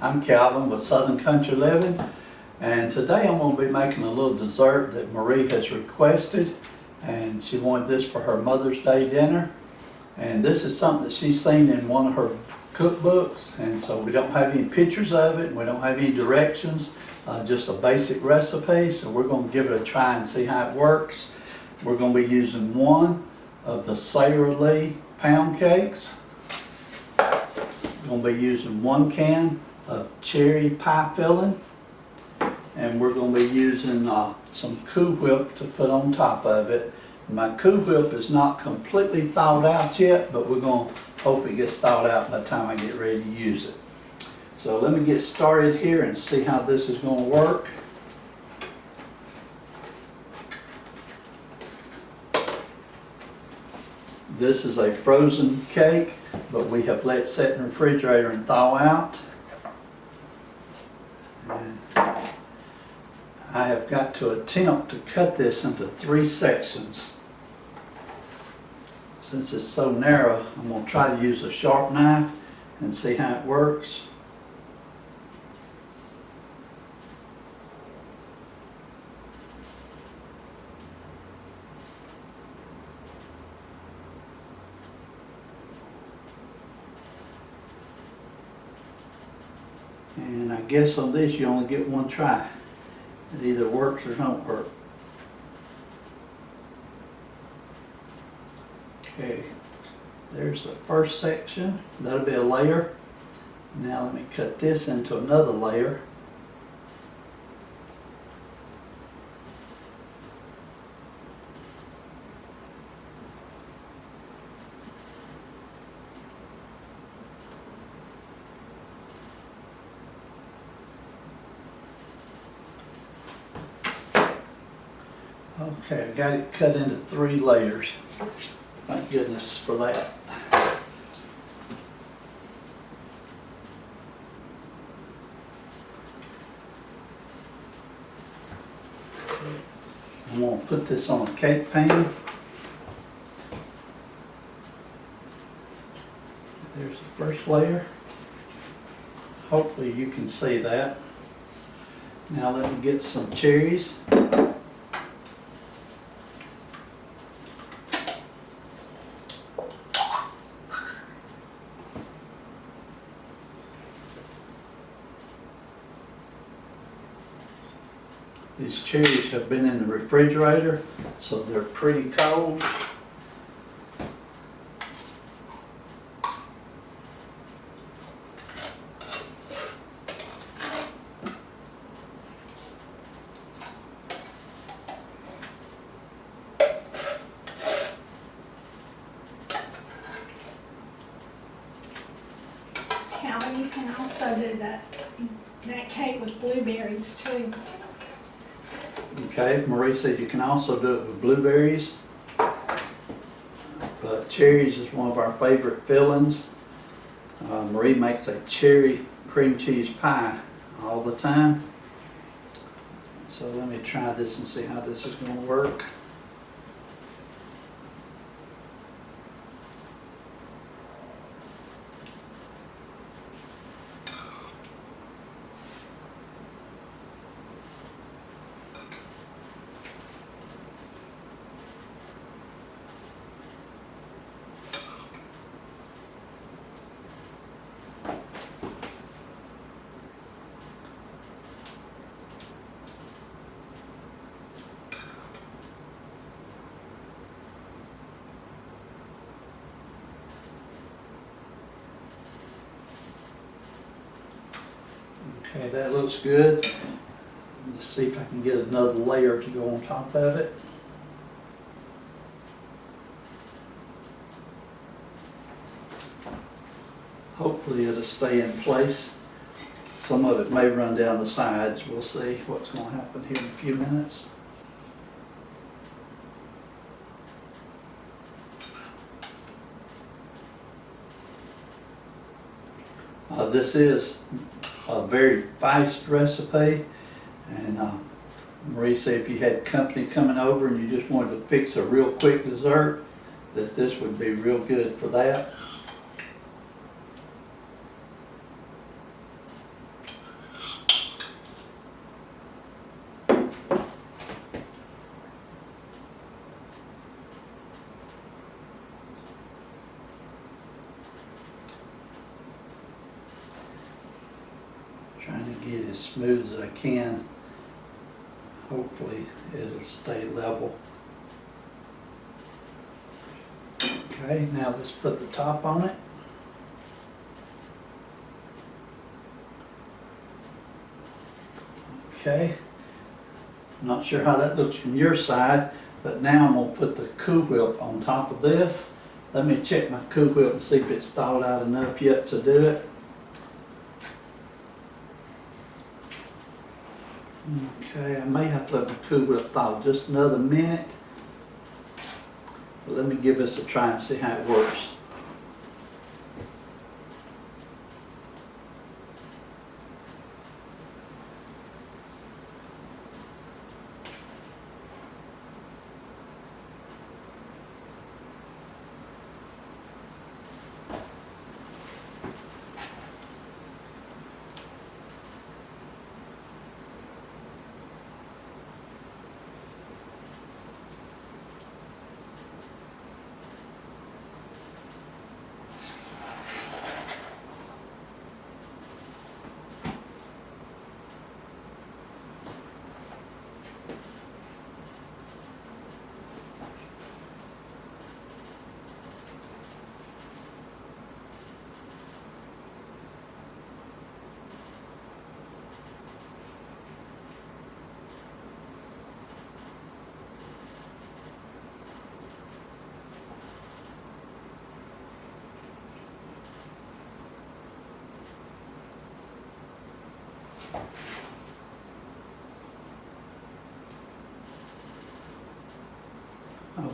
I'm Calvin with Southern Country Living, and today I'm going to be making a little dessert that Marie has requested, and she wanted this for her Mother's Day dinner. And this is something that she's seen in one of her cookbooks, and so we don't have any pictures of it, and we don't have any directions, just a basic recipe. So we're going to give it a try and see how it works. We're going to be using one of the Sara Lee pound cakes. We're going to be using 1 can of cherry pie filling, and we're going to be using some Cool Whip to put on top of it. My Cool Whip is not completely thawed out yet, but we're going to hope it gets thawed out by the time I get ready to use it. So let me get started here and see how this is going to work. This is a frozen cake, but we have let set in the refrigerator and thaw out. And I have got to attempt to cut this into 3 sections. Since it's so narrow, I'm going to try to use a sharp knife and see how it works. And I guess on this you only get 1 try. It either works or don't work. Okay, there's the first section. That'll be a layer. Now let me cut this into another layer. Okay, I got it cut into 3 layers. Thank goodness for that. I'm going to put this on a cake pan. There's the first layer. Hopefully you can see that. Now let me get some cherries. These cherries have been in the refrigerator, so they're pretty cold. Calvin, you can also do that cake with blueberries too. Okay, Marie said you can also do it with blueberries, but cherries is one of our favorite fillings. Marie makes a cherry cream cheese pie all the time. So let me try this and see how this is going to work. Okay, that looks good. Let's see if I can get another layer to go on top of it. Hopefully it'll stay in place. Some of it may run down the sides. We'll see what's going to happen here in a few minutes. This is a very fast recipe, and Marie said if you had company coming over and you just wanted to fix a real quick dessert, that this would be real good for that. smooth as I can. Hopefully it'll stay level. Okay, now let's put the top on it. Okay, I'm not sure how that looks from your side, but now I'm going to put the Cool Whip on top of this. Let me check my Cool Whip and see if it's thawed out enough yet to do it. Okay, I may have to let my Cool Whip thaw just another minute. But let me give this a try and see how it works.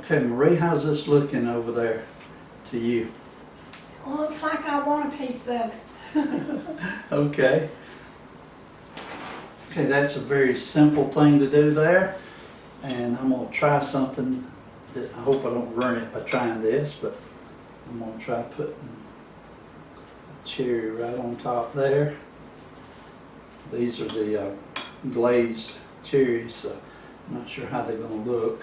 Okay, Marie, how's this looking over there to you? Looks like I want a piece of it. Okay. Okay, that's a very simple thing to do there. And I'm going to try something that I hope I don't ruin it by trying this, but I'm going to try putting a cherry right on top there. These are the glazed cherries, so I'm not sure how they're going to look.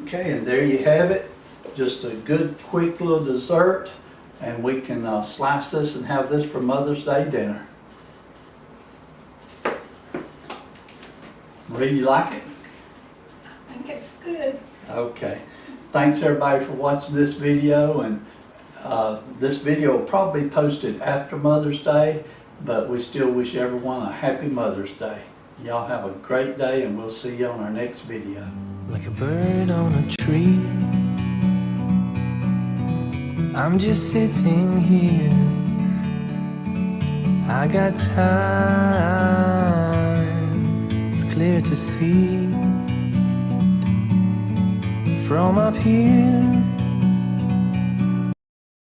Okay, and there you have it. Just a good, quick little dessert, and we can slice this and have this for Mother's Day dinner. Marie, you like it? I think it's good. Okay. Thanks everybody for watching this video, and this video will probably be posted after Mother's Day, but we still wish everyone a happy Mother's Day. Y'all have a great day, and we'll see you on our next video. Like a bird on a tree, I'm just sitting here. I got time, it's clear to see. From up here